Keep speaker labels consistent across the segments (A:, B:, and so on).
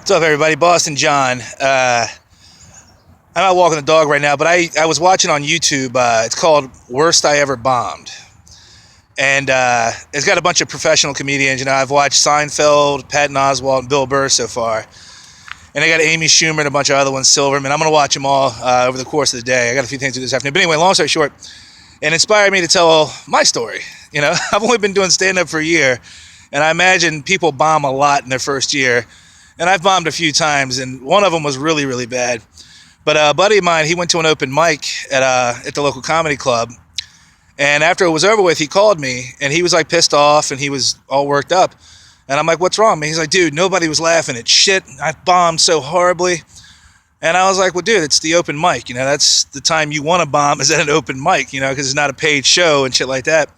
A: What's up, everybody? Boston John. I'm out walking the dog right now, but I was watching on YouTube. It's called Worst I Ever Bombed. And it's got a bunch of professional comedians. You know, I've watched Seinfeld, Patton Oswalt, and Bill Burr so far. And I got Amy Schumer and a bunch of other ones, Silverman. I'm going to watch them all over the course of the day. I got a few things to do this afternoon. But anyway, long story short, it inspired me to tell my story. You know, I've only been doing stand-up for a year, and I imagine people bomb a lot in their first year. And I've bombed a few times, and one of them was really, really bad. But a buddy of mine, he went to an open mic at the local comedy club. And after it was over with, he called me, and he was like pissed off, and he was all worked up. And I'm like, what's wrong? And he's like, dude, nobody was laughing at shit. I bombed so horribly. And I was like, well, dude, it's the open mic. You know, that's the time you want to bomb is at an open mic, you know, because it's not a paid show and shit like that.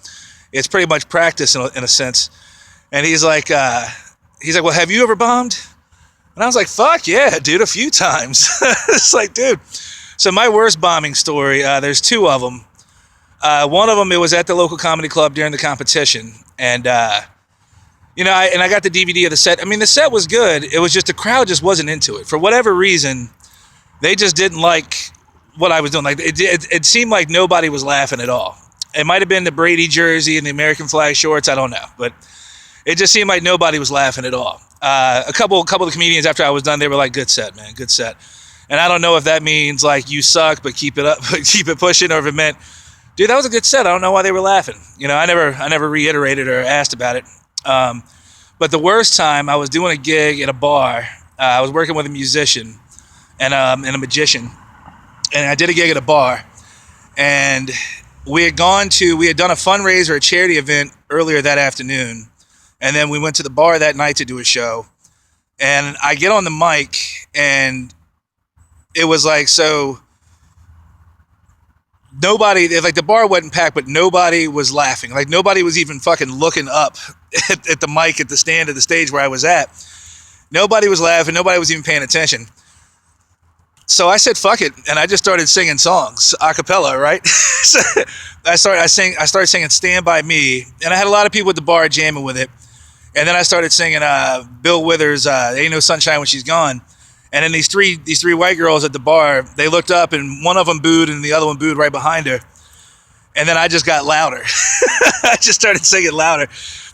A: It's pretty much practice in a sense. And he's like, well, have you ever bombed? And I was like, fuck yeah, dude, a few times. It's like, dude. So my worst bombing story, there's two of them. One of them, it was at the local comedy club during the competition. And, you know, I got the DVD of the set. I mean, the set was good. It was just the crowd just wasn't into it. For whatever reason, they just didn't like what I was doing. Like, it seemed like nobody was laughing at all. It might have been the Brady jersey and the American flag shorts. I don't know. But it just seemed like nobody was laughing at all. A couple of the comedians after I was done, they were like, good set, man, good set. And I don't know if that means like you suck, but keep it up, keep it pushing, or if it meant, dude, that was a good set. I don't know why they were laughing. You know, I never reiterated or asked about it. But the worst time, I was doing a gig at a bar. I was working with a musician and a magician, and I did a gig at a bar. And we had done a fundraiser, a charity event earlier that afternoon. And then we went to the bar that night to do a show. And I get on the mic, and it was like, so nobody, like the bar wasn't packed, but nobody was laughing. Like nobody was even fucking looking up at the mic at the stand of the stage where I was at. Nobody was laughing. Nobody was even paying attention. So I said, fuck it. And I just started singing songs, a cappella, right? So I started singing Stand By Me. And I had a lot of people at the bar jamming with it. And then I started singing Bill Withers' Ain't No Sunshine When She's Gone. And then these three white girls at the bar, they looked up, and one of them booed and the other one booed right behind her. And then I just got louder. I just started singing louder.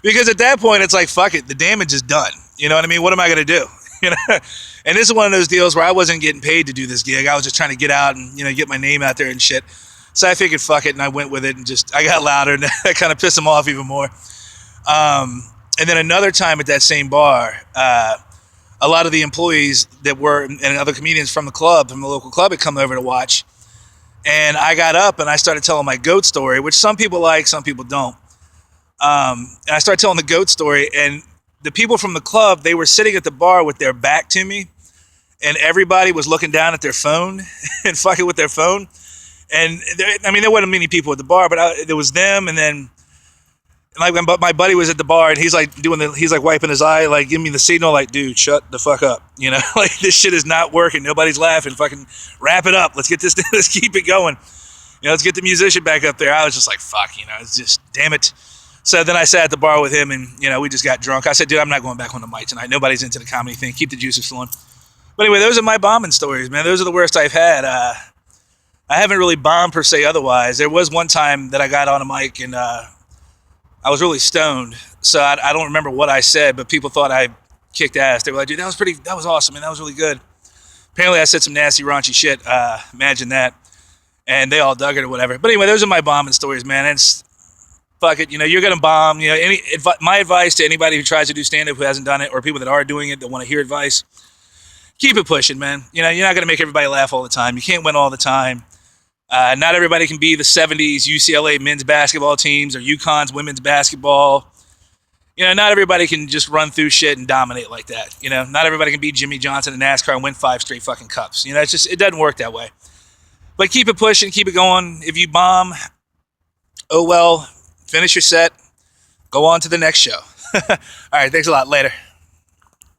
A: Because at that point, it's like, fuck it, the damage is done. You know what I mean? What am I going to do? You know? And this is one of those deals where I wasn't getting paid to do this gig. I was just trying to get out and, you know, get my name out there and shit. So I figured, fuck it, and I went with it, and I got louder, and that kind of pissed them off even more. And then another time at that same bar, a lot of the employees that were, and other comedians from the local club had come over to watch. And I got up and I started telling my goat story, which some people like, some people don't. And I started telling the goat story, and the people from the club, they were sitting at the bar with their back to me, and everybody was looking down at their phone and fucking with their phone. And there wasn't many people at the bar, but there was them, and then like my buddy was at the bar, and he's like wiping his eye, like giving me the signal, like, dude, shut the fuck up, you know, like this shit is not working, nobody's laughing, fucking wrap it up, let's get this, let's keep it going, you know, let's get the musician back up there. I was just like, fuck, you know, it's just, damn it. So then I sat at the bar with him, and you know, we just got drunk. I said, dude, I'm not going back on the mic tonight. Nobody's into the comedy thing. Keep the juices flowing. But anyway, those are my bombing stories, man. Those are the worst I've had. I haven't really bombed per se otherwise. There was one time that I got on a mic, and I was really stoned, so I don't remember what I said, but people thought I kicked ass. They were like, dude, that was awesome, man, that was really good. Apparently I said some nasty, raunchy shit, imagine that, and they all dug it or whatever. But anyway, those are my bombing stories, man. It's, fuck it, you know, you're gonna bomb, you know, my advice to anybody who tries to do stand-up who hasn't done it, or people that are doing it that want to hear advice, keep it pushing, man. You know, you're not gonna make everybody laugh all the time. You can't win all the time. Not everybody can be the 70s UCLA men's basketball teams or UConn's women's basketball. You know, not everybody can just run through shit and dominate like that. You know, not everybody can beat Jimmy Johnson in NASCAR and win 5 straight fucking cups. You know, it doesn't work that way. But keep it pushing, keep it going. If you bomb, oh well, finish your set, go on to the next show. All right, thanks a lot. Later.